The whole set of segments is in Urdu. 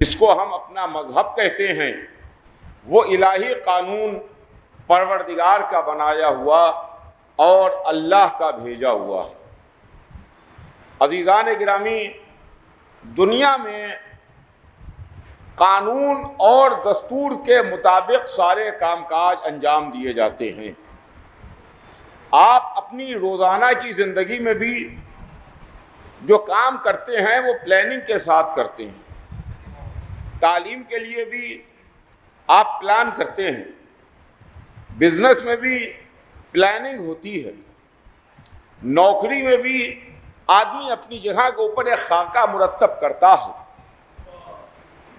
جس کو ہم اپنا مذہب کہتے ہیں، وہ الہی قانون پروردگار کا بنایا ہوا اور اللہ کا بھیجا ہوا ہے۔ عزیزان گرامی، دنیا میں قانون اور دستور کے مطابق سارے کام کاج انجام دیے جاتے ہیں۔ آپ اپنی روزانہ کی زندگی میں بھی جو کام کرتے ہیں وہ پلاننگ کے ساتھ کرتے ہیں۔ تعلیم کے لیے بھی آپ پلان کرتے ہیں، بزنس میں بھی پلاننگ ہوتی ہے، نوکری میں بھی آدمی اپنی جگہ کے اوپر ایک خاکہ مرتب کرتا ہے۔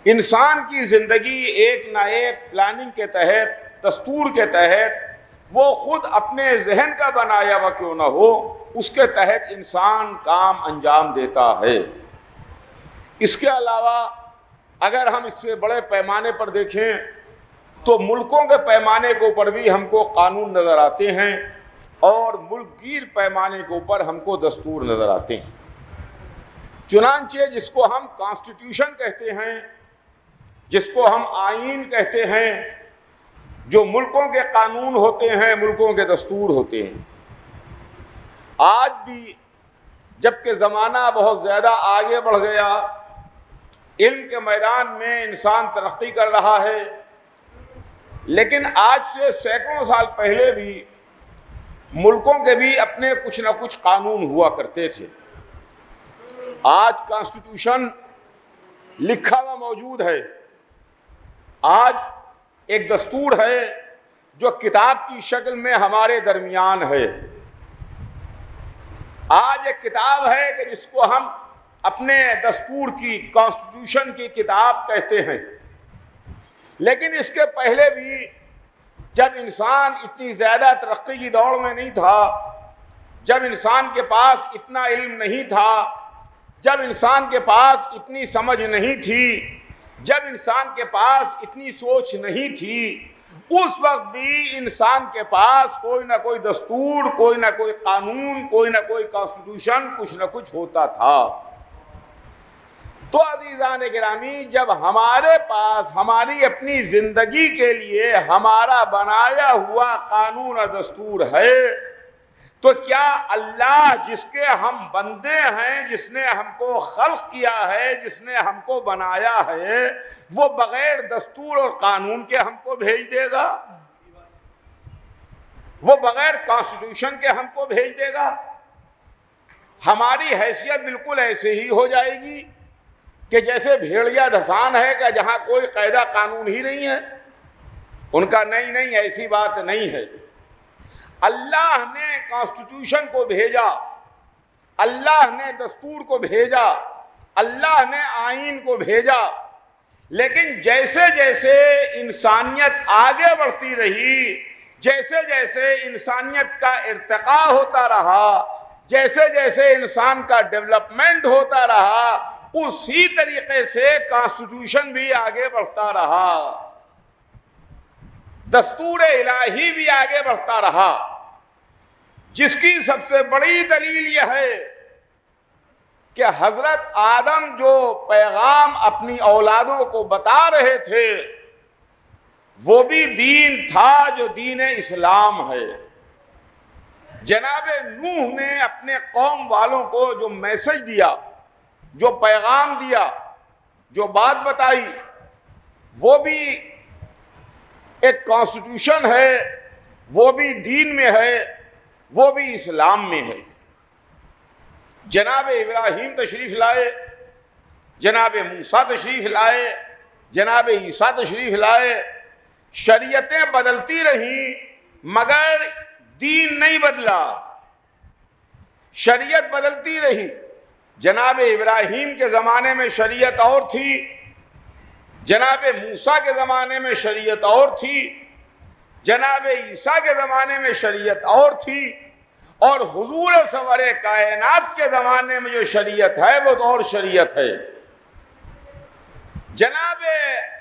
انسان کی زندگی ایک نہ ایک پلاننگ کے تحت، دستور کے تحت، وہ خود اپنے ذہن کا بنایا ہوا کیوں نہ ہو، اس کے تحت انسان کام انجام دیتا ہے۔ اس کے علاوہ اگر ہم اس سے بڑے پیمانے پر دیکھیں تو ملکوں کے پیمانے کے اوپر بھی ہم کو قانون نظر آتے ہیں اور ملک گیر پیمانے کے اوپر ہم کو دستور نظر آتے ہیں۔ چنانچہ جس کو ہم کانسٹیٹیوشن کہتے ہیں، جس کو ہم آئین کہتے ہیں، جو ملکوں کے قانون ہوتے ہیں، ملکوں کے دستور ہوتے ہیں، آج بھی جبکہ زمانہ بہت زیادہ آگے بڑھ گیا، علم کے میدان میں انسان ترقی کر رہا ہے، لیکن آج سے سینکڑوں سال پہلے بھی ملکوں کے بھی اپنے کچھ نہ کچھ قانون ہوا کرتے تھے۔ آج کانسٹیٹیوشن لکھا ہوا موجود ہے، آج ایک دستور ہے جو کتاب کی شکل میں ہمارے درمیان ہے۔ آج ایک کتاب ہے کہ جس کو ہم اپنے دستور کی، کانسٹیٹیوشن کی کتاب کہتے ہیں، لیکن اس کے پہلے بھی جب انسان اتنی زیادہ ترقی کی دوڑ میں نہیں تھا، جب انسان کے پاس اتنا علم نہیں تھا، جب انسان کے پاس اتنی سمجھ نہیں تھی، جب انسان کے پاس اتنی سوچ نہیں تھی، اس وقت بھی انسان کے پاس کوئی نہ کوئی دستور، کوئی نہ کوئی قانون، کوئی نہ کوئی کانسٹیٹیوشن، کچھ نہ کچھ ہوتا تھا۔ تو عزیزان گرامی، جب ہمارے پاس ہماری اپنی زندگی کے لیے ہمارا بنایا ہوا قانون اور دستور ہے، تو کیا اللہ جس کے ہم بندے ہیں، جس نے ہم کو خلق کیا ہے، جس نے ہم کو بنایا ہے، وہ بغیر دستور اور قانون کے ہم کو بھیج دے گا؟ وہ بغیر کانسٹیٹیوشن کے ہم کو بھیج دے گا؟ ہماری حیثیت بالکل ایسے ہی ہو جائے گی کہ جیسے بھیڑیا دھسان ہے کہ جہاں کوئی قاعدہ قانون ہی نہیں ہے۔ ان کا نہیں، ایسی بات نہیں ہے۔ اللہ نے کانسٹیٹیوشن کو بھیجا، اللہ نے دستور کو بھیجا، اللہ نے آئین کو بھیجا، لیکن جیسے جیسے انسانیت آگے بڑھتی رہی، جیسے جیسے انسانیت کا ارتقاء ہوتا رہا، جیسے جیسے انسان کا ڈیولپمنٹ ہوتا رہا، اسی طریقے سے کانسٹیٹیوشن بھی آگے بڑھتا رہا، دستور الہی بھی آگے بڑھتا رہا، جس کی سب سے بڑی دلیل یہ ہے کہ حضرت آدم جو پیغام اپنی اولادوں کو بتا رہے تھے، وہ بھی دین تھا جو دین اسلام ہے۔ جناب نوح نے اپنے قوم والوں کو جو میسج دیا، جو پیغام دیا، جو بات بتائی، وہ بھی ایک کانسٹیٹیوشن ہے، وہ بھی دین میں ہے، وہ بھی اسلام میں ہے۔ جناب ابراہیم تشریف لائے، جناب موسیٰ تشریف لائے، جناب عیسیٰ تشریف لائے، شریعتیں بدلتی رہیں مگر دین نہیں بدلا، شریعت بدلتی رہی۔ جناب ابراہیم کے زمانے میں شریعت اور تھی، جناب موسیٰ کے زمانے میں شریعت اور تھی، جناب عیسیٰ کے زمانے میں شریعت اور تھی، اور حضور سرور کائنات کے زمانے میں جو شریعت ہے وہ اور شریعت ہے۔ جناب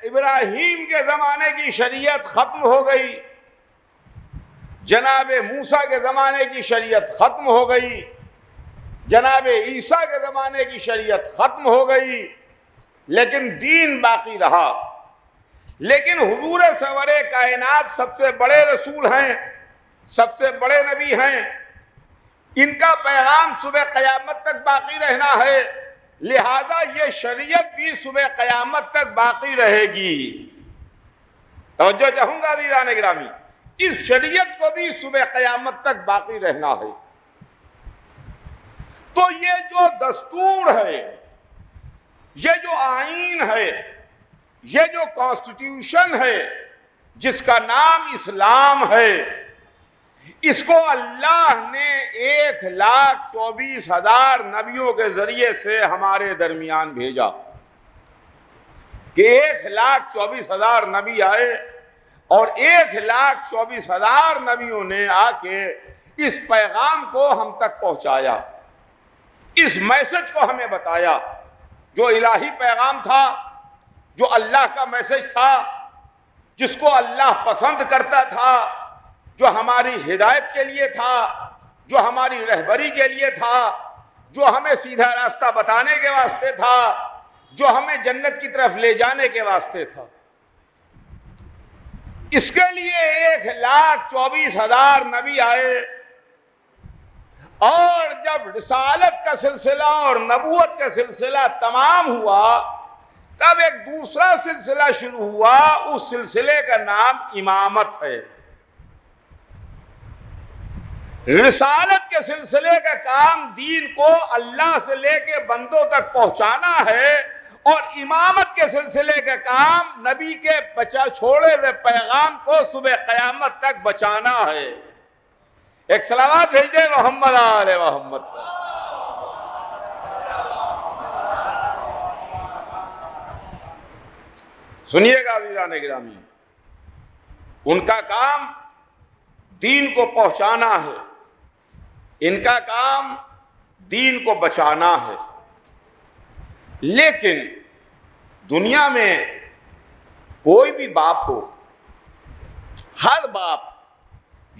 ابراہیم کے زمانے کی شریعت ختم ہو گئی، جناب موسیٰ کے زمانے کی شریعت ختم ہو گئی، جناب عیسیٰ کے زمانے کی شریعت ختم ہو گئی، لیکن دین باقی رہا۔ لیکن حضور سرور کائنات سب سے بڑے رسول ہیں، سب سے بڑے نبی ہیں، ان کا پیغام صبح قیامت تک باقی رہنا ہے، لہذا یہ شریعت بھی صبح قیامت تک باقی رہے گی۔ توجہ چاہوں گا عزیزان گرامی، اس شریعت کو بھی صبح قیامت تک باقی رہنا ہے۔ تو یہ جو دستور ہے، یہ جو آئین ہے، یہ جو کانسٹیٹیوشن ہے جس کا نام اسلام ہے، اس کو اللہ نے 1,24,000 نبیوں کے ذریعے سے ہمارے درمیان بھیجا کہ 1,24,000 نبی آئے اور 1,24,000 نبیوں نے آ کے اس پیغام کو ہم تک پہنچایا، اس میسج کو ہمیں بتایا، جو الہی پیغام تھا، جو اللہ کا میسج تھا، جس کو اللہ پسند کرتا تھا، جو ہماری ہدایت کے لیے تھا، جو ہماری رہبری کے لیے تھا، جو ہمیں سیدھا راستہ بتانے کے واسطے تھا، جو ہمیں جنت کی طرف لے جانے کے واسطے تھا۔ اس کے لیے 1,24,000 نبی آئے، اور جب رسالت کا سلسلہ اور نبوت کا سلسلہ تمام ہوا، تب ایک دوسرا سلسلہ شروع ہوا، اس سلسلے کا نام امامت ہے۔ رسالت کے سلسلے کا کام دین کو اللہ سے لے کے بندوں تک پہنچانا ہے، اور امامت کے سلسلے کا کام نبی کے چھوڑے ہوئے پیغام کو صبح قیامت تک بچانا ہے۔ ایک صلوات بھیج دے محمد آل محمد۔ سنیے گا عزیزان گرامی، ان کا کام دین کو پہنچانا ہے، ان کا کام دین کو بچانا ہے۔ لیکن دنیا میں کوئی بھی باپ ہو، ہر باپ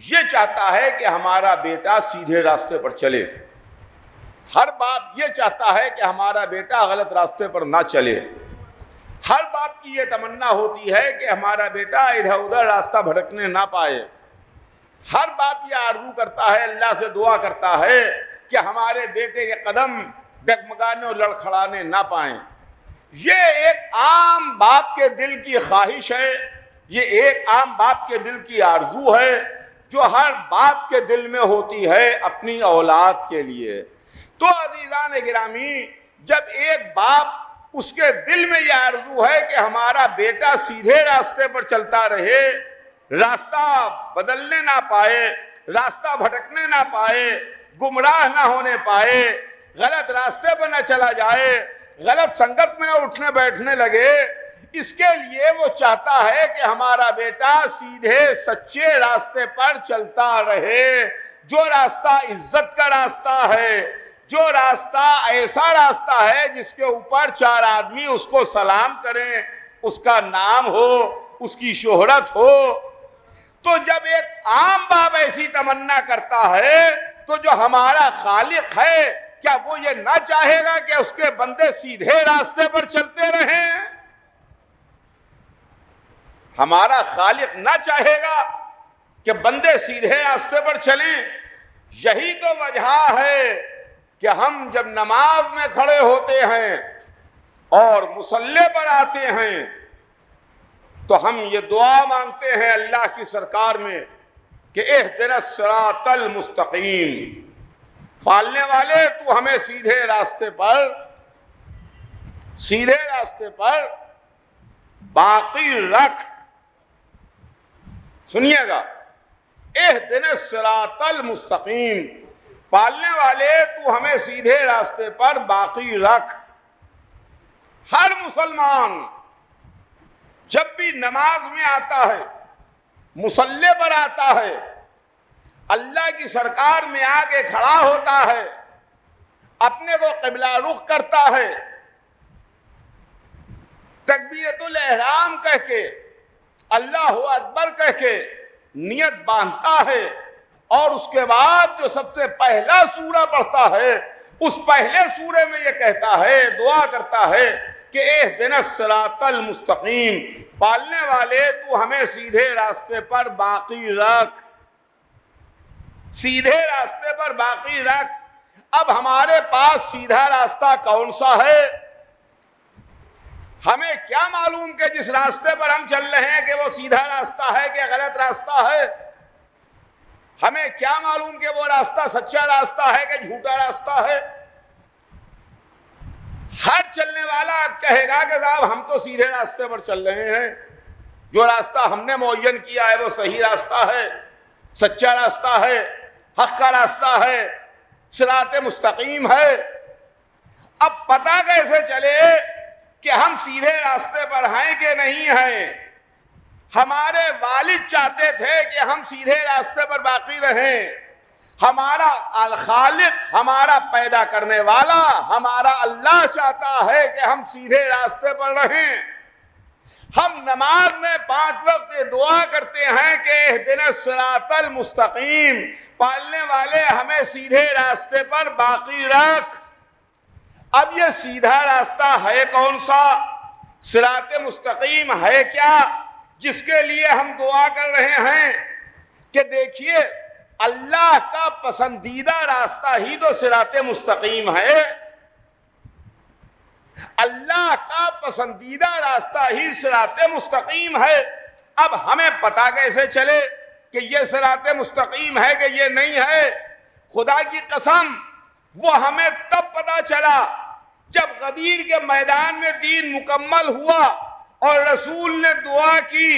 یہ چاہتا ہے کہ ہمارا بیٹا سیدھے راستے پر چلے، ہر باپ یہ چاہتا ہے کہ ہمارا بیٹا غلط راستے پر نہ چلے، ہر باپ کی یہ تمنا ہوتی ہے کہ ہمارا بیٹا ادھر ادھر راستہ بھٹکنے نہ پائے، ہر باپ یہ آرزو کرتا ہے، اللہ سے دعا کرتا ہے کہ ہمارے بیٹے کے قدم ڈگمگانے اور لڑکھڑانے نہ پائیں۔ یہ ایک عام باپ کے دل کی خواہش ہے، یہ ایک عام باپ کے دل کی آرزو ہے، جو ہر باپ کے دل میں ہوتی ہے اپنی اولاد کے لیے۔ تو عزیزان گرامی، جب ایک باپ اس کے دل میں یہ آرزو ہے کہ ہمارا بیٹا سیدھے راستے پر چلتا رہے، راستہ بدلنے نہ پائے، راستہ بھٹکنے نہ پائے، گمراہ نہ ہونے پائے، غلط راستے پر نہ چلا جائے، غلط سنگت میں نہ اٹھنے بیٹھنے لگے، اس کے لیے وہ چاہتا ہے کہ ہمارا بیٹا سیدھے سچے راستے پر چلتا رہے، جو راستہ عزت کا راستہ ہے، جو راستہ ایسا راستہ ہے جس کے اوپر 4 آدمی اس کو سلام کریں، اس کا نام ہو، اس کی شہرت ہو۔ تو جب ایک عام باپ ایسی تمنا کرتا ہے، تو جو ہمارا خالق ہے، کیا وہ یہ نہ چاہے گا کہ اس کے بندے سیدھے راستے پر چلتے رہیں؟ ہمارا خالق نہ چاہے گا کہ بندے سیدھے راستے پر چلیں؟ یہی تو وجہ ہے کہ ہم جب نماز میں کھڑے ہوتے ہیں اور مصلی پر آتے ہیں تو ہم یہ دعا مانگتے ہیں اللہ کی سرکار میں کہ اہدنا الصراط المستقیم، پالنے والے تو ہمیں سیدھے راستے پر باقی رکھ۔ سنیے گا، اہدنا الصراط المستقیم، پالنے والے تو ہمیں سیدھے راستے پر باقی رکھ۔ ہر مسلمان جب بھی نماز میں آتا ہے، مصلی پر آتا ہے، اللہ کی سرکار میں آ کے کھڑا ہوتا ہے، اپنے کو قبلہ رخ کرتا ہے، تکبیرۃ الاحرام کہہ کے، اللہ اکبر کہہ کے نیت باندھتا ہے، اور اس کے بعد جو سب سے پہلا سورہ پڑھتا ہے، اس پہلے سورے میں یہ کہتا ہے، دعا کرتا ہے کہ اہدنا الصراط المستقیم، پالنے والے تو ہمیں سیدھے راستے پر باقی رکھ، سیدھے راستے پر باقی رکھ۔ اب ہمارے پاس سیدھا راستہ کون سا ہے؟ ہمیں کیا معلوم کہ جس راستے پر ہم چل رہے ہیں کہ وہ سیدھا راستہ ہے کہ غلط راستہ ہے؟ ہمیں کیا معلوم کہ وہ راستہ سچا راستہ ہے کہ جھوٹا راستہ ہے؟ ہر چلنے والا اب کہے گا کہ صاحب ہم تو سیدھے راستے پر چل رہے ہیں، جو راستہ ہم نے معین کیا ہے وہ صحیح راستہ ہے، سچا راستہ ہے، حق کا راستہ ہے، صراط مستقیم ہے۔ اب پتہ کیسے چلے کہ ہم سیدھے راستے پر ہیں کہ نہیں ہیں؟ ہمارے والد چاہتے تھے کہ ہم سیدھے راستے پر باقی رہیں، ہمارا الخالق، ہمارا پیدا کرنے والا، ہمارا اللہ چاہتا ہے کہ ہم سیدھے راستے پر رہیں۔ ہم نماز میں 5 وقت دعا کرتے ہیں کہ اہدنا الصراط المستقیم، پالنے والے ہمیں سیدھے راستے پر باقی رکھ۔ اب یہ سیدھا راستہ ہے کون سا؟ صراط مستقیم ہے کیا جس کے لیے ہم دعا کر رہے ہیں؟ کہ دیکھیے اللہ کا پسندیدہ راستہ ہی تو صراط مستقیم ہے، اللہ کا پسندیدہ راستہ ہی صراط مستقیم ہے۔ اب ہمیں پتہ کیسے چلے کہ یہ صراط مستقیم ہے کہ یہ نہیں ہے؟ خدا کی قسم وہ ہمیں تب پتہ چلا جب غدیر کے میدان میں دین مکمل ہوا اور رسول نے دعا کی،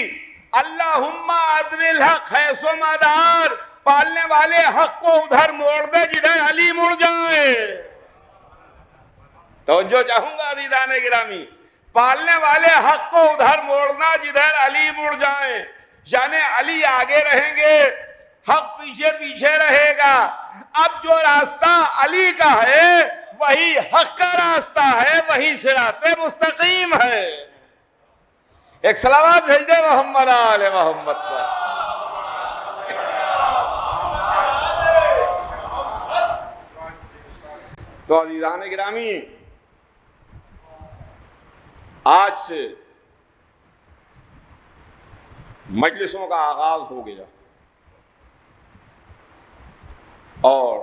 اللہم ادر الحق حیث ما دار، پالنے والے حق کو ادھر موڑ دے جدھر علی مڑ جائے۔ توجہ چاہوں گا عزیزان گرامی، پالنے والے حق کو ادھر موڑنا جدھر علی مڑ جائیں، یعنی علی آگے رہیں گے، حق پیچھے پیچھے رہے گا۔ اب جو راستہ علی کا ہے وہی حق کا راستہ ہے، وہی صراط مستقیم ہے۔ ایک صلوات بھیج دے محمد آل محمد پر۔ تو عزیزان گرامی، آج سے مجلسوں کا آغاز ہو گیا اور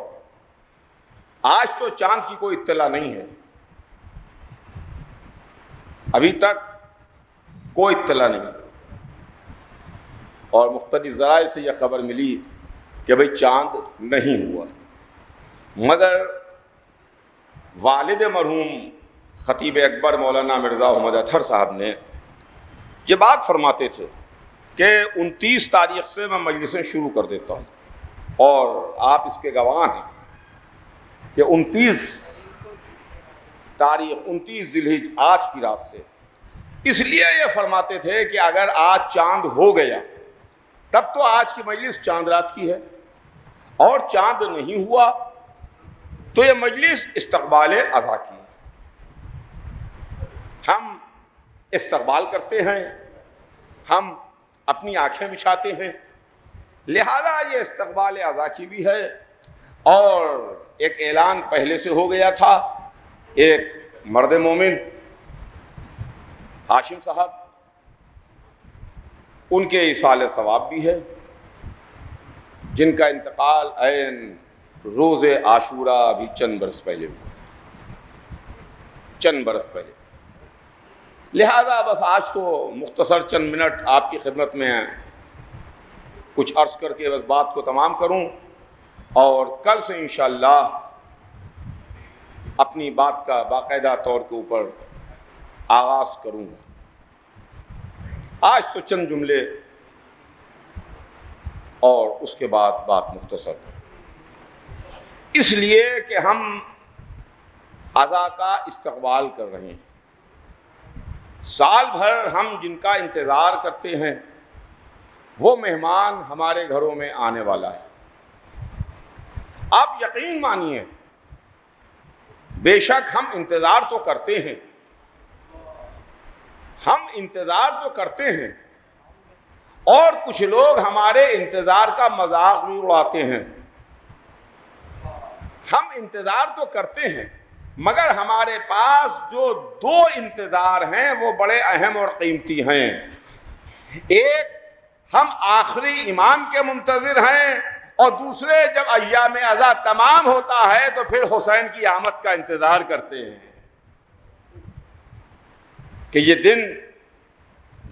آج تو چاند کی کوئی اطلاع نہیں ہے، ابھی تک کوئی اطلاع نہیں، اور مختلف ذرائع سے یہ خبر ملی کہ بھئی چاند نہیں ہوا، مگر والد مرحوم خطیب اکبر مولانا مرزا احمد اطہر صاحب نے یہ بات فرماتے تھے کہ 29 تاریخ سے میں مجلسیں شروع کر دیتا ہوں، اور آپ اس کے گواہ ہیں کہ 29 تاریخ 29 ذی الحجہ آج کی رات سے، اس لیے یہ فرماتے تھے کہ اگر آج چاند ہو گیا تب تو آج کی مجلس چاند رات کی ہے، اور چاند نہیں ہوا تو یہ مجلس استقبال اضحیٰ کی ہے۔ ہم استقبال کرتے ہیں، ہم اپنی آنکھیں بچھاتے ہیں، لہذا یہ استقبال اضحیٰ کی بھی ہے۔ اور ایک اعلان پہلے سے ہو گیا تھا، ایک مرد مومن ہاشم صاحب، ان کے ایصال ثواب بھی ہے، جن کا انتقال عین روز عاشورہ ابھی چند برس پہلے ہوا، چند برس پہلے۔ لہذا بس آج تو مختصر چند منٹ آپ کی خدمت میں کچھ عرض کر کے بس بات کو تمام کروں، اور کل سے انشاءاللہ اپنی بات کا باقاعدہ طور کے اوپر آغاز کروں گا۔ آج تو چند جملے اور اس کے بعد بات مختصر، اس لیے کہ ہم اضحیٰ کا استقبال کر رہے ہیں۔ سال بھر ہم جن کا انتظار کرتے ہیں وہ مہمان ہمارے گھروں میں آنے والا ہے۔ آپ یقین مانیے، بے شک ہم انتظار تو کرتے ہیں، ہم انتظار تو کرتے ہیں، اور کچھ لوگ ہمارے انتظار کا مذاق بھی اڑاتے ہیں۔ ہم انتظار تو کرتے ہیں، مگر ہمارے پاس جو دو انتظار ہیں وہ بڑے اہم اور قیمتی ہیں. ایک، ہم آخری امام کے منتظر ہیں، اور دوسرے جب ایام عزا تمام ہوتا ہے تو پھر حسین کی آمد کا انتظار کرتے ہیں کہ یہ دن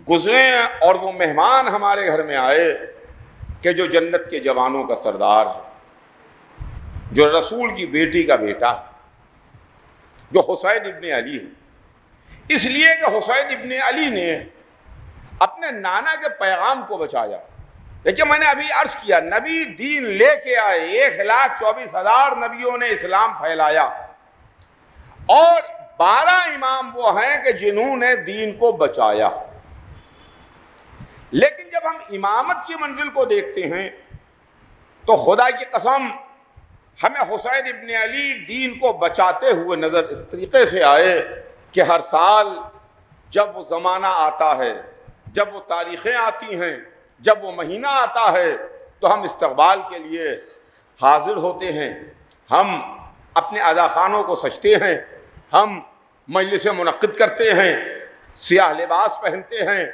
گزرے اور وہ مہمان ہمارے گھر میں آئے کہ جو جنت کے جوانوں کا سردار ہے، جو رسول کی بیٹی کا بیٹا ہے، جو حسین ابن علی ہے. اس لیے کہ حسین ابن علی نے اپنے نانا کے پیغام کو بچایا. دیکھیے، میں نے ابھی عرض کیا، نبی دین لے کے آئے، 1,24,000 نبیوں نے اسلام پھیلایا، اور 12 امام وہ ہیں کہ جنہوں نے دین کو بچایا. لیکن جب ہم امامت کی منزل کو دیکھتے ہیں تو خدا کی قسم ہمیں حسین ابن علی دین کو بچاتے ہوئے نظر اس طریقے سے آئے کہ ہر سال جب وہ زمانہ آتا ہے، جب وہ تاریخیں آتی ہیں، جب وہ مہینہ آتا ہے تو ہم استقبال کے لیے حاضر ہوتے ہیں. ہم اپنے عزاخانوں کو سجتے ہیں، ہم مجلسیں منعقد کرتے ہیں، سیاہ لباس پہنتے ہیں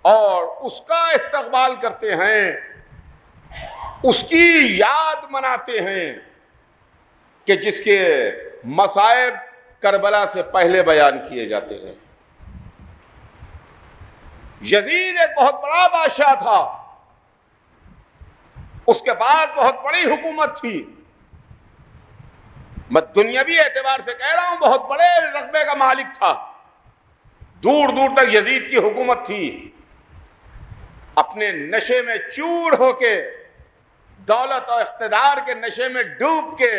اور اس کا استقبال کرتے ہیں، اس کی یاد مناتے ہیں کہ جس کے مصائب کربلا سے پہلے بیان کیے جاتے رہے. یزید ایک بہت بڑا بادشاہ تھا، اس کے بعد بہت بڑی حکومت تھی. میں دنیاوی اعتبار سے کہہ رہا ہوں، بہت بڑے رقبے کا مالک تھا، دور دور تک یزید کی حکومت تھی. اپنے نشے میں چور ہو کے، دولت اور اقتدار کے نشے میں ڈوب کے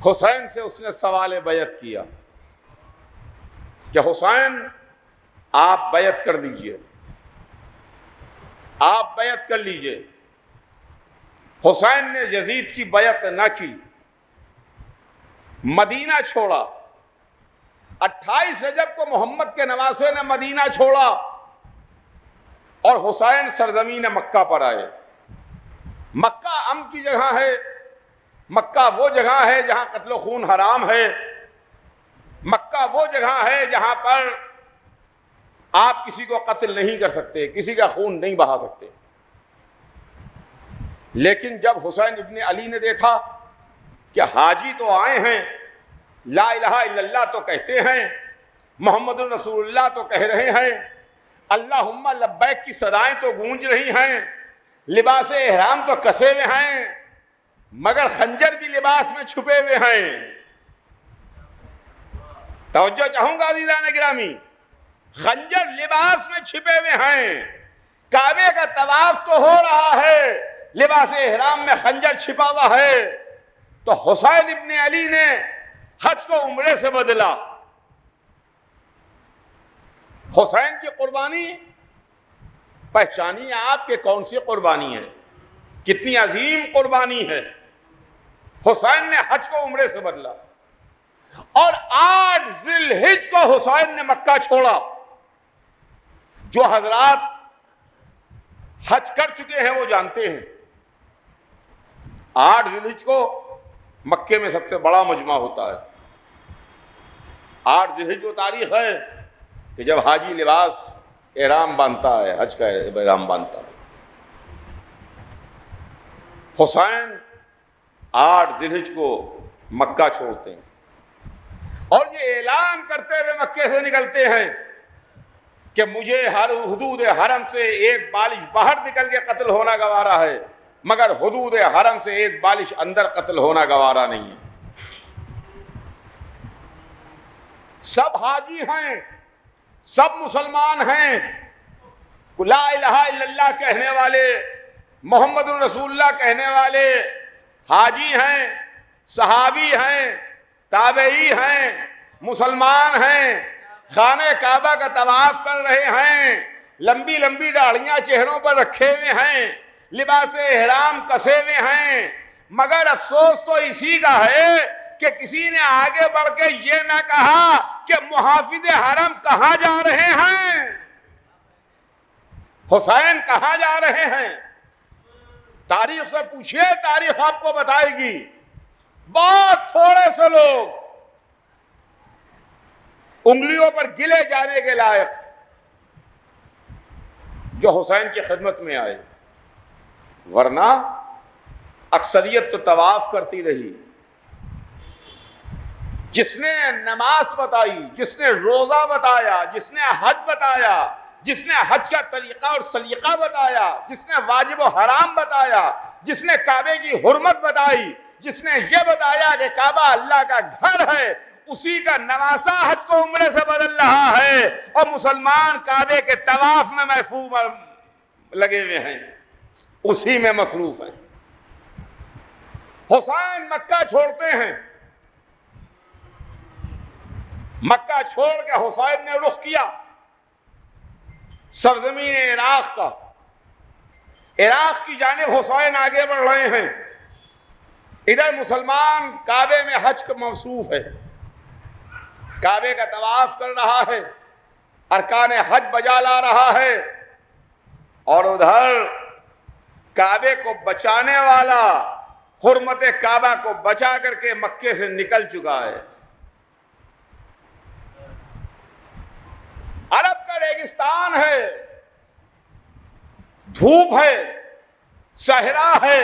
حسین سے اس نے سوال بیعت کیا کہ حسین آپ بیعت کر دیجئے، آپ بیعت کر لیجئے. حسین نے یزید کی بیعت نہ کی، مدینہ چھوڑا. 28 رجب کو محمد کے نواسے نے مدینہ چھوڑا اور حسین سرزمین مکہ پر آئے. مکہ امن کی جگہ ہے، مکہ وہ جگہ ہے جہاں قتل و خون حرام ہے، مکہ وہ جگہ ہے جہاں پر آپ کسی کو قتل نہیں کر سکتے، کسی کا خون نہیں بہا سکتے. لیکن جب حسین ابن علی نے دیکھا کہ حاجی تو آئے ہیں، لا الہ الا اللہ تو کہتے ہیں، محمد رسول اللہ تو کہہ رہے ہیں، اللہم لبیک کی صدائیں تو گونج رہی ہیں، لباس احرام تو کسے ہوئے ہیں، مگر خنجر بھی لباس میں چھپے ہوئے ہیں. توجہ چاہوں گا عزیزان گرامی، خنجر لباس میں چھپے ہوئے ہیں، کعبے کا طواف تو ہو رہا ہے، لباس احرام میں خنجر چھپا ہوا ہے. تو حسین ابن علی نے حج کو عمرے سے بدلا. حسین کی قربانی پہچانی آپ کہ کون سی قربانی ہے، کتنی عظیم قربانی ہے. حسین نے حج کو عمرے سے بدلا، اور 8 ذی الحجہ کو حسین نے مکہ چھوڑا. جو حضرات حج کر چکے ہیں وہ جانتے ہیں 8 ذی الحجہ کو مکے میں سب سے بڑا مجمع ہوتا ہے. 8 ذی الحجہ وہ تاریخ ہے کہ جب حاجی لباس احرام باندھتا ہے، حج کا احرام باندھتا ہے. حسین 8 ذی الحجہ کو مکہ چھوڑتے ہیں اور یہ اعلان کرتے ہوئے مکے سے نکلتے ہیں کہ مجھے ہر حدود حرم سے ایک بالش باہر نکل کے قتل ہونا گوارا ہے، مگر حدود حرم سے ایک بالش اندر قتل ہونا گوارا نہیں ہے. سب حاجی ہیں، سب مسلمان ہیں، لا الہ الا اللہ کہنے والے، محمد رسول اللہ کہنے والے حاجی ہیں، صحابی ہیں، تابعی ہیں، مسلمان ہیں، خانہ کعبہ کا طواف کر رہے ہیں، لمبی لمبی داڑھیاں چہروں پر رکھے ہوئے ہیں، لباس احرام کسے ہوئے ہیں. مگر افسوس تو اسی کا ہے کہ کسی نے آگے بڑھ کے یہ نہ کہا کہ محافظ حرم کہاں جا رہے ہیں، حسین کہاں جا رہے ہیں. تاریخ سے پوچھئے، تاریخ آپ کو بتائے گی. بہت تھوڑے سے لوگ انگلیوں پر گلے جانے کے لائق جو حسین کی خدمت میں آئے، ورنہ اکثریت تو طواف کرتی رہی۔ جس نے نماز بتائی، جس نے روزہ بتایا، جس نے حج بتایا، جس نے حج کا طریقہ اور سلیقہ بتایا، جس نے واجب و حرام بتایا، جس نے کعبے کی حرمت بتائی، جس نے یہ بتایا کہ کعبہ اللہ کا گھر ہے، اسی کا نواسہ حج کو عمرے سے بدل رہا ہے، اور مسلمان کعبے کے طواف میں محفوظ لگے ہوئے ہیں، اسی میں مصروف ہیں۔ حسین مکہ چھوڑتے ہیں، مکہ چھوڑ کے حسین نے رخ کیا سرزمین عراق کا۔ عراق کی جانب حسین آگے بڑھ رہے ہیں، ادھر مسلمان کعبے میں حج کا مصروف ہے، کعبے کا طواف کر رہا ہے، ارکان حج بجا لا رہا ہے، اور ادھر کعبے کو بچانے والا حرمت کعبہ کو بچا کر کے مکے سے نکل چکا ہے۔ عرب کا ریگستان ہے، دھوپ ہے، صحرا ہے،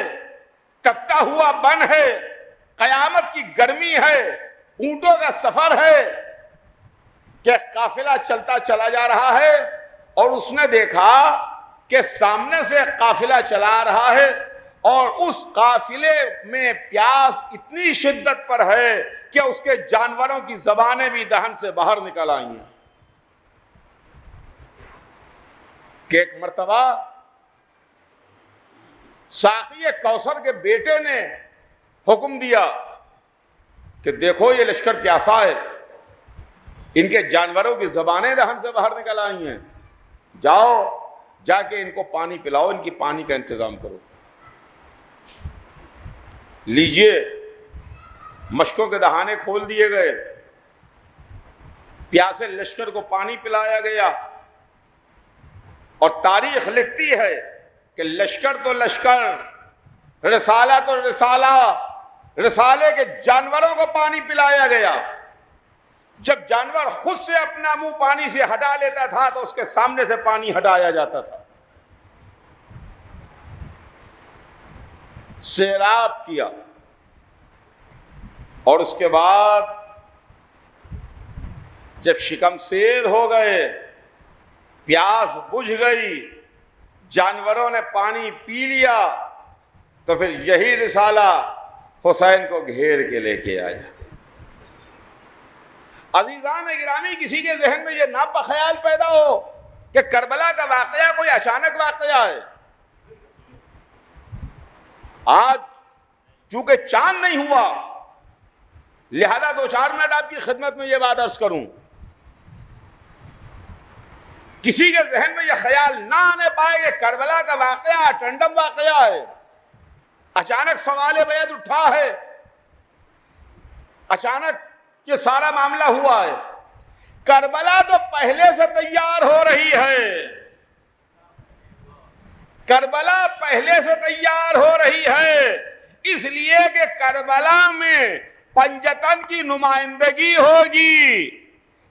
تپتا ہوا بن ہے، قیامت کی گرمی ہے، اونٹوں کا سفر ہے، کہ قافلہ چلتا چلا جا رہا ہے، اور اس نے دیکھا کہ سامنے سے قافلہ چلا رہا ہے، اور اس قافلے میں پیاس اتنی شدت پر ہے کہ اس کے جانوروں کی زبانیں بھی دہن سے باہر نکل آئی ہیں، کہ ایک مرتبہ ساقی کوثر کے بیٹے نے حکم دیا کہ دیکھو یہ لشکر پیاسا ہے، ان کے جانوروں کی زبانیں دہن سے باہر نکل آئی ہیں، جاؤ جا کے ان کو پانی پلاؤ، ان کی پانی کا انتظام کرو۔ لیجئے، مشکوں کے دہانے کھول دیے گئے، پیاسے لشکر کو پانی پلایا گیا، اور تاریخ لکھتی ہے کہ لشکر تو لشکر، رسالہ تو رسالہ، رسالے کے جانوروں کو پانی پلایا گیا۔ جب جانور خود سے اپنا منہ پانی سے ہٹا لیتا تھا تو اس کے سامنے سے پانی ہٹایا جاتا تھا۔ سیراب کیا، اور اس کے بعد جب شکم سیر ہو گئے، پیاس بجھ گئی، جانوروں نے پانی پی لیا، تو پھر یہی رسالہ حسین کو گھیر کے لے کے آیا۔ عزیزان گرامی، کسی کے ذہن میں یہ ناپا خیال پیدا ہو کہ کربلا کا واقعہ کوئی اچانک واقعہ ہے۔ آج چونکہ چاند نہیں ہوا، لہذا 2-4 منٹ آپ کی خدمت میں یہ بات عرض کروں، کسی کے ذہن میں یہ خیال نہ آنے پائے کہ کربلا کا واقعہ ٹنڈم واقعہ ہے، اچانک سوال بیعت اٹھا ہے، اچانک یہ سارا معاملہ ہوا ہے۔ کربلا تو پہلے سے تیار ہو رہی ہے، کربلا پہلے سے تیار ہو رہی ہے، اس لیے کہ کربلا میں پنجتن کی نمائندگی ہوگی،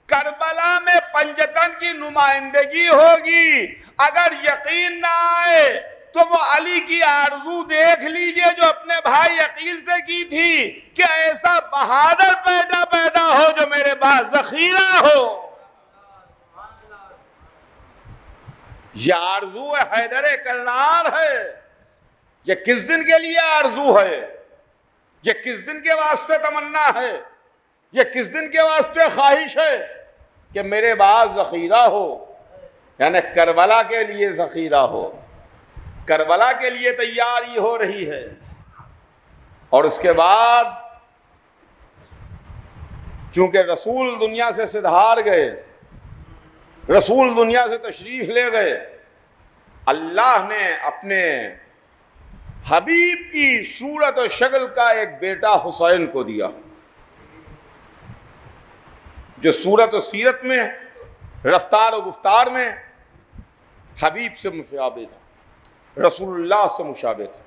کربلا میں پنجتن کی نمائندگی ہوگی۔ اگر یقین نہ آئے تو وہ علی کی آرزو دیکھ لیجئے جو اپنے بھائی عقیل سے کی تھی کہ ایسا بہادر پیدا ہو جو میرے پاس ذخیرہ ہو۔ یہ آرزو حیدر کرار ہے۔ یہ کس دن کے لیے آرزو ہے؟ یہ کس دن کے واسطے تمنا ہے؟ یہ کس دن کے واسطے خواہش ہے؟ کہ میرے پاس ذخیرہ ہو، یعنی کربلا کے لیے ذخیرہ ہو، کربلا کے لیے تیاری ہو رہی ہے۔ اور اس کے بعد چونکہ رسول دنیا سے سدھار گئے، رسول دنیا سے تشریف لے گئے، اللہ نے اپنے حبیب کی صورت و شکل کا ایک بیٹا حسین کو دیا، جو صورت و سیرت میں، رفتار و گفتار میں حبیب سے مشابہ تھا، رسول اللہ سے مشابہ تھا۔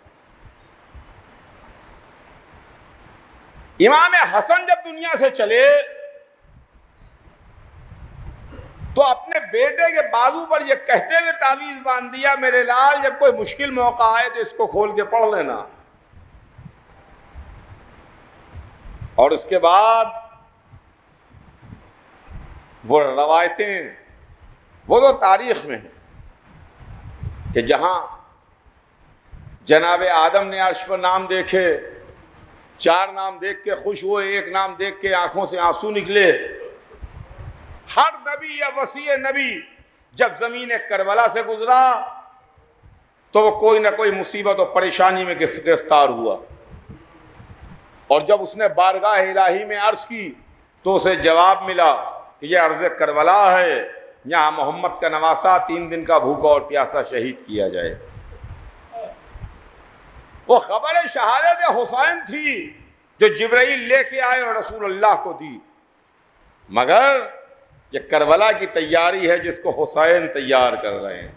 امام حسن جب دنیا سے چلے تو اپنے بیٹے کے بازو پر یہ کہتے ہوئے تعویذ باندھ دیا، میرے لال جب کوئی مشکل موقع آئے تو اس کو کھول کے پڑھ لینا. اور اس کے بعد وہ روایتیں وہ تو تاریخ میں ہیں کہ جہاں جناب آدم نے عرش پر نام دیکھے، 4 نام دیکھ کے خوش ہوئے، 1 نام دیکھ کے آنکھوں سے آنسو نکلے. ہر نبی یا وصی نبی جب زمین کربلا سے گزرا تو وہ کوئی نہ کوئی مصیبت اور پریشانی میں گرفتار ہوا، اور جب اس نے بارگاہ الہی میں عرض کی تو اسے جواب ملا کہ یہ عرض کربلا ہے، یہاں محمد کا نواسا 3 دن کا بھوکا اور پیاسا شہید کیا جائے. وہ خبر شہادت حسین تھی جو جبرائیل لے کے آئے اور رسول اللہ کو دی، مگر یہ کربلا کی تیاری ہے جس کو حسین تیار کر رہے ہیں،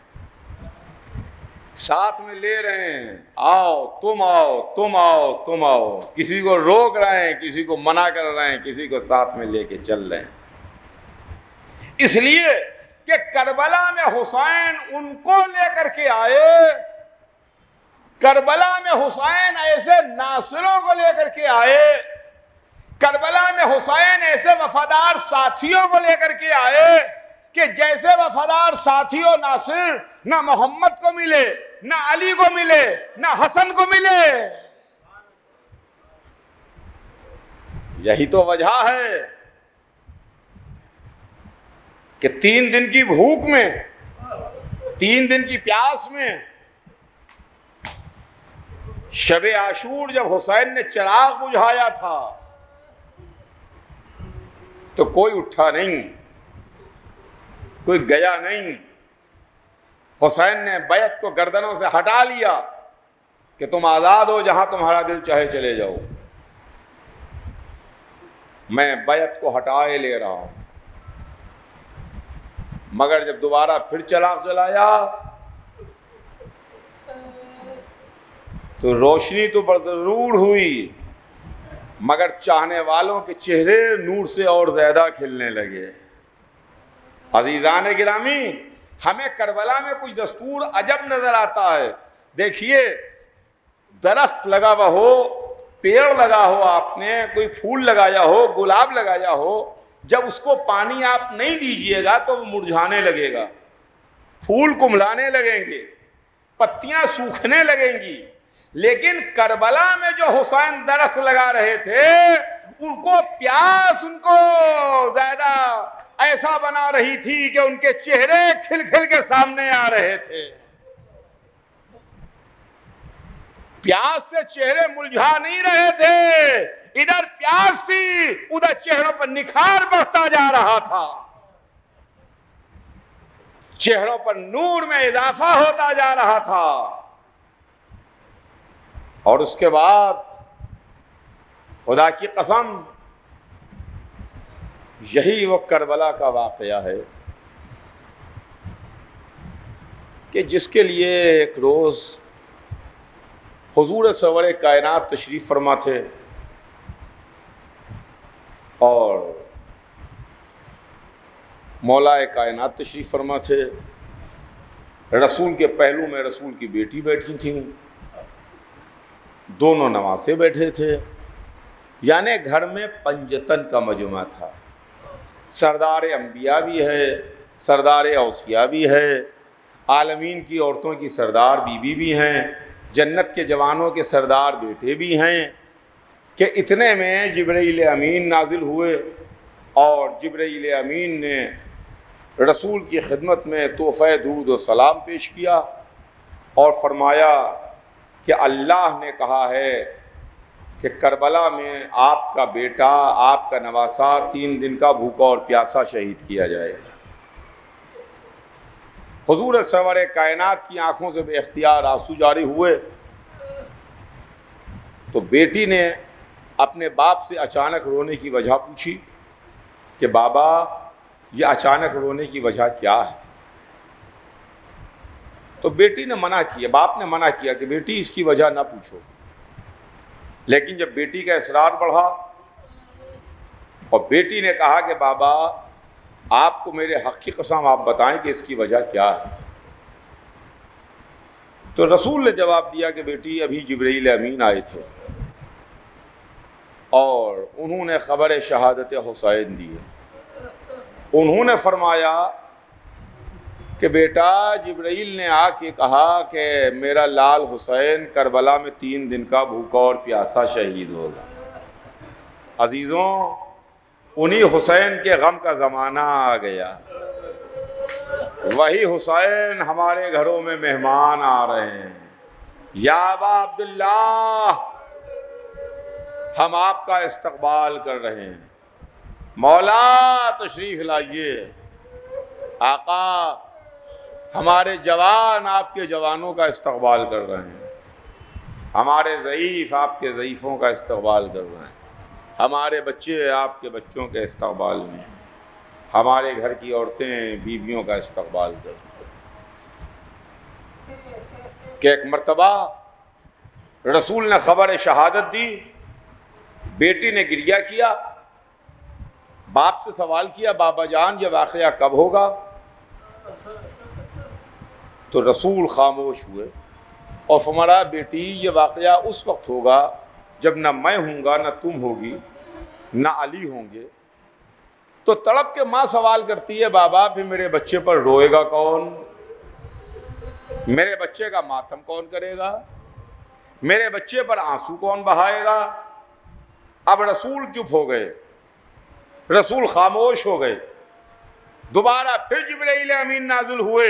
ساتھ میں لے رہے ہیں، آؤ تم آؤ تم آؤ تم آؤ، کسی کو روک رہے ہیں، کسی کو منع کر رہے ہیں، کسی کو ساتھ میں لے کے چل رہے ہیں. اس لیے کہ کربلا میں حسین ان کو لے کر کے آئے، کربلا میں حسین ایسے ناصروں کو لے کر کے آئے، کربلا میں حسین ایسے وفادار ساتھیوں کو لے کر کے آئے کہ جیسے وفادار ساتھی و ناصر نہ محمد کو ملے، نہ علی کو ملے، نہ حسن کو ملے. یہی تو وجہ ہے کہ 3 دن کی بھوک میں، 3 دن کی پیاس میں، شب عاشور جب حسین نے چراغ بجھایا تھا تو کوئی اٹھا نہیں، کوئی گیا نہیں. حسین نے بیعت کو گردنوں سے ہٹا لیا کہ تم آزاد ہو، جہاں تمہارا دل چاہے چلے جاؤ، میں بیعت کو ہٹائے لے رہا ہوں. مگر جب دوبارہ پھر چراغ جلایا تو روشنی تو ضرور ہوئی، مگر چاہنے والوں کے چہرے نور سے اور زیادہ کھلنے لگے. عزیزان گرامی، ہمیں کربلا میں کچھ دستور عجب نظر آتا ہے. دیکھیے، درخت لگا ہوا ہو، پیڑ لگا ہو، آپ نے کوئی پھول لگایا ہو، گلاب لگایا ہو، جب اس کو پانی آپ نہیں دیجئے گا تو وہ مرجھانے لگے گا، پھول کملانے لگیں گے، پتیاں سوکھنے لگیں گی. لیکن کربلا میں جو حسین درخت لگا رہے تھے، ان کو پیاس ان کو زیادہ ایسا بنا رہی تھی کہ ان کے چہرے کھل کھل کے سامنے آ رہے تھے. پیاس سے چہرے ملجھا نہیں رہے تھے، ادھر پیاس تھی، ادھر چہروں پر نکھار بڑھتا جا رہا تھا، چہروں پر نور میں اضافہ ہوتا جا رہا تھا. اور اس کے بعد خدا کی قسم یہی وہ کربلا کا واقعہ ہے کہ جس کے لیے ایک روز حضور سرور کائنات تشریف فرما تھے اور مولا کائنات تشریف فرما تھے. رسول کے پہلو میں رسول کی بیٹی بیٹھی تھیں، دونوں نواسے بیٹھے تھے، یعنی گھر میں پنجتن کا مجمع تھا. سردار انبیاء بھی ہے، سردار اوصیاء بھی ہے، عالمین کی عورتوں کی سردار بیوی بھی ہیں، جنت کے جوانوں کے سردار بیٹے بھی ہیں. کہ اتنے میں جبرائیل امین نازل ہوئے اور جبرائیل امین نے رسول کی خدمت میں تحفہ درود و سلام پیش کیا اور فرمایا کہ اللہ نے کہا ہے کہ کربلا میں آپ کا بیٹا، آپ کا نواسا 3 دن کا بھوکا اور پیاسا شہید کیا جائے. حضور سرور کائنات کی آنکھوں سے بے اختیار آنسو جاری ہوئے تو بیٹی نے اپنے باپ سے اچانک رونے کی وجہ پوچھی کہ بابا یہ اچانک رونے کی وجہ کیا ہے. تو بیٹی نے منع کیا، باپ نے منع کیا کہ بیٹی اس کی وجہ نہ پوچھو. لیکن جب بیٹی کا اصرار بڑھا اور بیٹی نے کہا کہ بابا آپ کو میرے حق کی قسم آپ بتائیں کہ اس کی وجہ کیا ہے؟ تو رسول نے جواب دیا کہ بیٹی ابھی جبرائیل امین آئے تھے اور انہوں نے خبر شہادت حسین دی ہے۔ انہوں نے فرمایا کہ بیٹا جبرائیل نے آ کے کہا کہ میرا لال حسین کربلا میں 3 دن کا بھوکا اور پیاسا شہید ہوگا۔ عزیزوں، انہی حسین کے غم کا زمانہ آ گیا، وہی حسین ہمارے گھروں میں مہمان آ رہے ہیں۔ یا ابا عبداللہ، ہم آپ کا استقبال کر رہے ہیں، مولا تشریف لائیے، آقا ہمارے جوان آپ کے جوانوں کا استقبال کر رہے ہیں، ہمارے ضعیف آپ کے ضعیفوں کا استقبال کر رہے ہیں، ہمارے بچے آپ کے بچوں کے استقبال میں ہیں، ہمارے گھر کی عورتیں بیویوں کا استقبال کر رہی ہیں۔ کہ ایک مرتبہ رسول نے خبر شہادت دی، بیٹی نے گریہ کیا، باپ سے سوال کیا بابا جان یہ واقعہ کب ہوگا؟ تو رسول خاموش ہوئے اور فرمایا بیٹی یہ واقعہ اس وقت ہوگا جب نہ میں ہوں گا، نہ تم ہوگی، نہ علی ہوں گے۔ تو تڑپ کے ماں سوال کرتی ہے بابا پھر میرے بچے پر روئے گا کون؟ میرے بچے کا ماتم کون کرے گا؟ میرے بچے پر آنسو کون بہائے گا؟ اب رسول چپ ہو گئے، رسول خاموش ہو گئے۔ دوبارہ پھر جبرائیل امین نازل ہوئے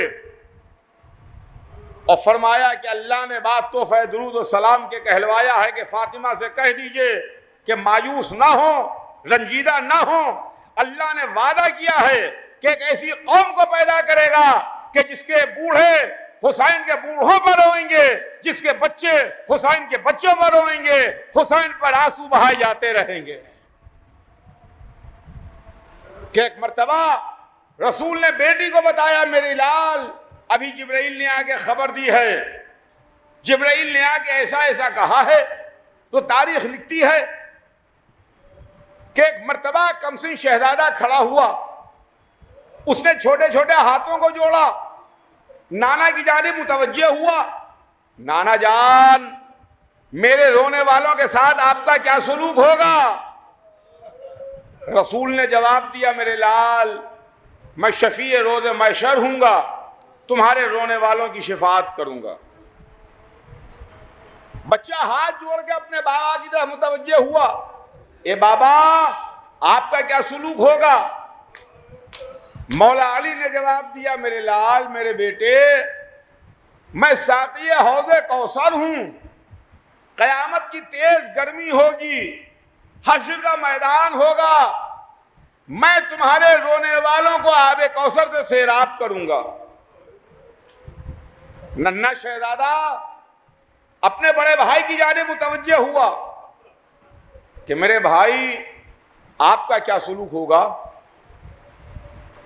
اور فرمایا کہ اللہ نے بات تحفہ درود و سلام کے کہلوایا ہے کہ فاطمہ سے کہہ دیجئے کہ مایوس نہ ہوں، رنجیدہ نہ ہوں۔ اللہ نے وعدہ کیا ہے کہ ایک ایسی قوم کو پیدا کرے گا کہ جس کے بوڑھے حسین کے بوڑھوں پر روئیں گے، جس کے بچے حسین کے بچوں پر روئیں گے، حسین پر آنسو بہائے جاتے رہیں گے۔ کہ ایک مرتبہ رسول نے بیٹی کو بتایا میری لال ابھی جبرائیل نے آ کے خبر دی ہے، جبرائیل نے آ کے ایسا ایسا کہا ہے۔ تو تاریخ لکھتی ہے کہ ایک مرتبہ کمسن شہزادہ کھڑا ہوا، اس نے چھوٹے چھوٹے ہاتھوں کو جوڑا، نانا کی جانب متوجہ ہوا، نانا جان میرے رونے والوں کے ساتھ آپ کا کیا سلوک ہوگا؟ رسول نے جواب دیا میرے لال میں شفیع روز محشر ہوں گا، تمہارے رونے والوں کی شفاعت کروں گا۔ بچہ ہاتھ جوڑ کے اپنے بابا کی طرف متوجہ ہوا، اے بابا آپ کا کیا سلوک ہوگا؟ مولا علی نے جواب دیا میرے لال میرے بیٹے میں ساقی حوض کوثر ہوں، قیامت کی تیز گرمی ہوگی، حشر کا میدان ہوگا، میں تمہارے رونے والوں کو آب کوثر سے سیراب کروں گا۔ ننھا شہزادہ اپنے بڑے بھائی کی جانب متوجہ ہوا کہ میرے بھائی آپ کا کیا سلوک ہوگا؟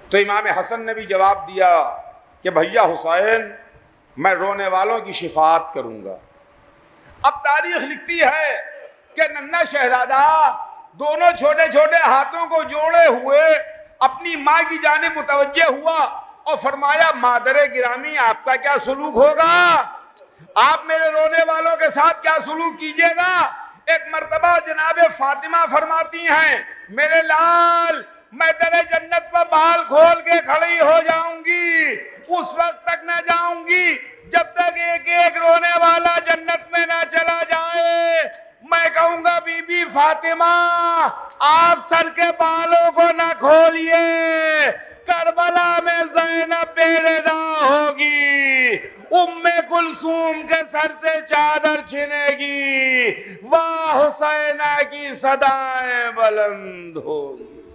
تو امام حسن نے بھی جواب دیا کہ بھیا حسین میں رونے والوں کی شفاعت کروں گا۔ اب تاریخ لکھتی ہے کہ ننھا شہزادہ دونوں چھوٹے چھوٹے ہاتھوں کو جوڑے ہوئے اپنی ماں کی جانب متوجہ ہوا اور فرمایا مادر گرامی آپ کا کیا سلوک ہوگا؟ آپ میرے رونے والوں کے ساتھ کیا سلوک کیجئے گا؟ ایک مرتبہ جناب فاطمہ فرماتی ہیں میرے لال میں در جنت پر بال کھول کے کھڑی ہو جاؤں گی، اس وقت تک نہ جاؤں گی جب تک ایک ایک رونے والا جنت میں نہ چلا جائے۔ میں کہوں گا بی بی فاطمہ آپ سر کے بالوں کو نہ کھولیے، کربلا میں زینب بے رضا ہوگی، ام کلثوم کے سر سے چادر چھنے گی، واہ حسینہ کی صدائیں بلند ہوگی۔